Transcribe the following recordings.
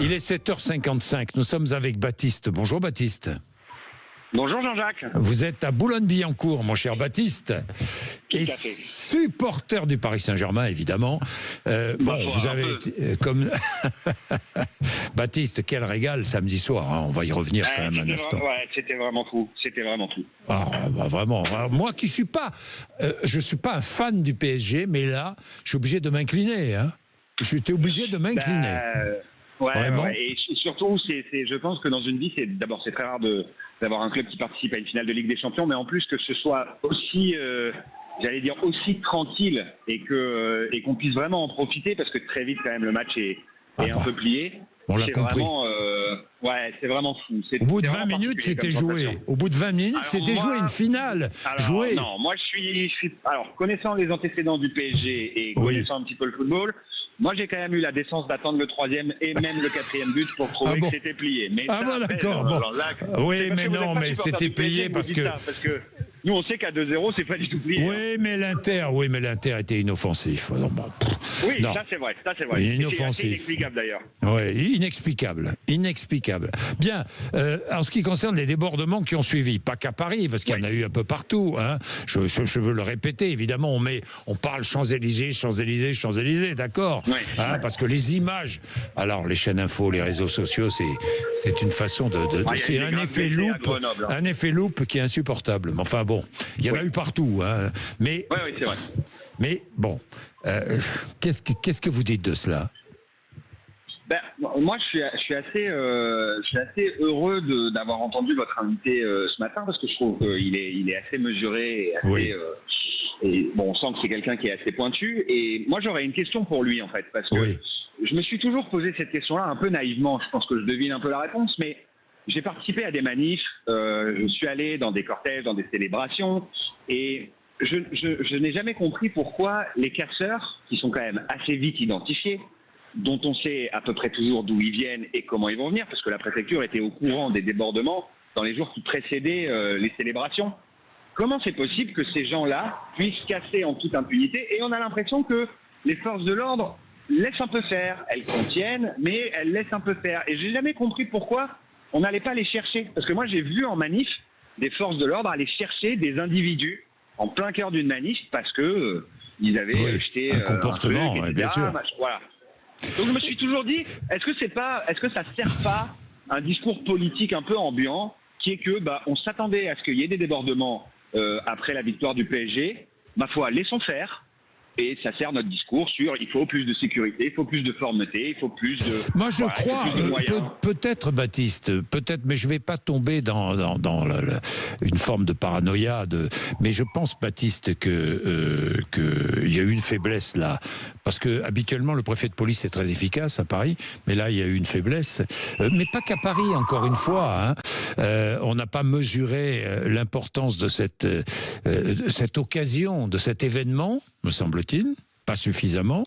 Il est 7h55, nous sommes avec Baptiste. Bonjour Baptiste. Bonjour Jean-Jacques. Vous êtes à Boulogne-Billancourt, mon cher Baptiste, et Tout à fait. supporter du Paris Saint-Germain, évidemment. Vous avez comme Baptiste, quel régal samedi soir. Hein, on va y revenir quand même un instant. Ouais, c'était vraiment fou. C'était vraiment fou. Ah, bah vraiment. Alors, moi qui suis pas, je suis pas un fan du PSG, mais là, je suis obligé de m'incliner. Hein. J'étais obligé de m'incliner. Ouais. Et surtout, je pense que dans une vie, c'est très rare d'avoir un club qui participe à une finale de Ligue des Champions, mais en plus que ce soit aussi, aussi tranquille et qu'on puisse vraiment en profiter, parce que très vite quand même le match est un peu plié. On l'a compris. C'est vraiment fou. Au bout de 20 minutes, c'était joué. Au bout de 20 minutes, c'était joué une finale. Joué. Non, moi je suis. Alors, connaissant les antécédents du PSG et connaissant un petit peu le football, moi j'ai quand même eu la décence d'attendre le 3e et même le 4e but pour trouver que c'était plié. Mais d'accord. Oui, mais non, mais c'était plié parce que nous on sait qu'à 2-0 c'est pas du tout plié. Oui, mais l'Inter était inoffensif. Oui, ça c'est vrai. Inoffensif. C'est inexplicable d'ailleurs. Oui, inexplicable. Bien, en ce qui concerne les débordements qui ont suivi, pas qu'à Paris, parce qu'il y en a eu un peu partout. Hein. Je veux le répéter, évidemment, on parle Champs-Élysées, d'accord. Oui. Hein, parce que les images, alors les chaînes info, les réseaux sociaux, c'est une façon c'est un effet loupe qui est insupportable. Mais enfin bon, il y en a eu partout. Hein. Mais, oui, c'est vrai. Mais bon, qu'est-ce que vous dites de cela ? Moi, je suis assez heureux d'avoir entendu votre invité ce matin, parce que je trouve qu'il est assez mesuré et assez, et bon, on sent que c'est quelqu'un qui est assez pointu. Et moi, j'aurais une question pour lui, en fait, parce que je me suis toujours posé cette question-là un peu naïvement. Je pense que je devine un peu la réponse, mais j'ai participé à des manifs, je suis allé dans des cortèges, dans des célébrations, et je n'ai jamais compris pourquoi les casseurs, qui sont quand même assez vite identifiés, dont on sait à peu près toujours d'où ils viennent et comment ils vont venir, parce que la préfecture était au courant des débordements dans les jours qui précédaient les célébrations. Comment c'est possible que ces gens-là puissent casser en toute impunité, et on a l'impression que les forces de l'ordre laissent un peu faire. Elles contiennent, mais elles laissent un peu faire. Et j'ai jamais compris pourquoi on n'allait pas les chercher. Parce que moi, j'ai vu en manif des forces de l'ordre aller chercher des individus en plein cœur d'une manif parce que ils avaient jeté un comportement, un truc, bien sûr. Voilà. Donc je me suis toujours dit, est-ce que ça sert pas un discours politique un peu ambiant, qui est que on s'attendait à ce qu'il y ait des débordements après la victoire du PSG. Ma foi, laissons faire. Et ça sert notre discours sur il faut plus de sécurité, il faut plus de fermeté, il faut plus de. Moi, je crois, peut-être Baptiste, peut-être, mais je ne vais pas tomber dans une forme de paranoïa. Mais je pense, Baptiste, qu'il y a eu une faiblesse là. Parce que habituellement, le préfet de police est très efficace à Paris, mais là, il y a eu une faiblesse. Mais pas qu'à Paris, encore une fois. Hein. On n'a pas mesuré l'importance de cette occasion, de cet événement, me semble-t-il, pas suffisamment.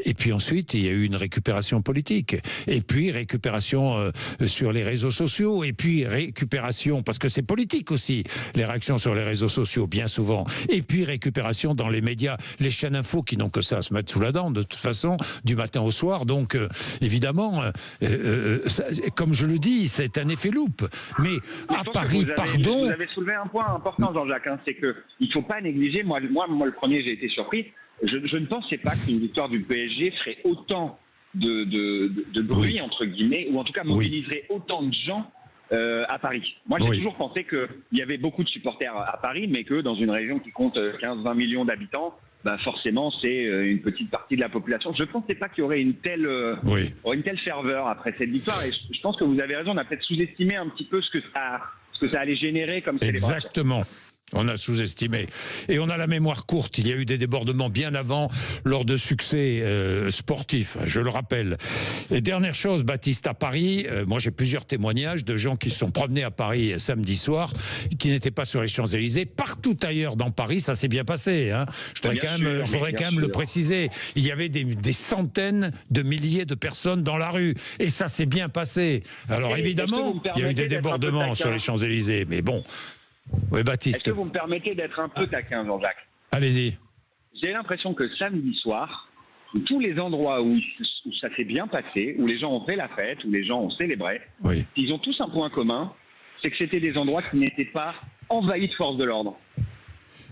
Et puis ensuite, il y a eu une récupération politique. Et puis récupération sur les réseaux sociaux. Et puis récupération, parce que c'est politique aussi, les réactions sur les réseaux sociaux, bien souvent. Et puis récupération dans les médias, les chaînes info qui n'ont que ça à se mettre sous la dent, de toute façon, du matin au soir. Donc, évidemment, comme je le dis, c'est un effet loupe. Mais à Paris, pardon... Vous avez soulevé un point important, Jean-Jacques, hein, c'est qu'il ne faut pas négliger, moi le premier, j'ai été surpris. Je ne pensais pas qu'une victoire du PSG ferait autant de bruit, entre guillemets, ou en tout cas mobiliserait autant de gens à Paris. Moi, j'ai toujours pensé qu'il y avait beaucoup de supporters à Paris, mais que dans une région qui compte 15-20 millions d'habitants, forcément, c'est une petite partie de la population. Je ne pensais pas qu'il y aurait une telle ferveur après cette victoire. Et je pense que vous avez raison, on a peut-être sous-estimé un petit peu ce que ça allait générer comme célébration. Exactement. On a sous-estimé. Et on a la mémoire courte. Il y a eu des débordements bien avant, lors de succès sportifs, je le rappelle. Et dernière chose, Baptiste, à Paris, moi j'ai plusieurs témoignages de gens qui se sont promenés à Paris samedi soir, qui n'étaient pas sur les Champs-Élysées. Partout ailleurs dans Paris, ça s'est bien passé. Hein. Je voudrais quand même le préciser. Il y avait des centaines de milliers de personnes dans la rue. Et ça s'est bien passé. Alors évidemment, il y a eu des débordements sur les Champs-Élysées. Mais bon... Oui, Baptiste. Est-ce que vous me permettez d'être un peu taquin, Jean-Jacques ? Allez-y. J'ai l'impression que samedi soir, tous les endroits où ça s'est bien passé, où les gens ont fait la fête, où les gens ont célébré, Oui. ils ont tous un point commun, c'est que c'était des endroits qui n'étaient pas envahis de forces de l'ordre.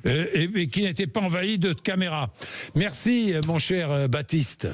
Et qui n'étaient pas envahis de caméras. Merci, mon cher Baptiste.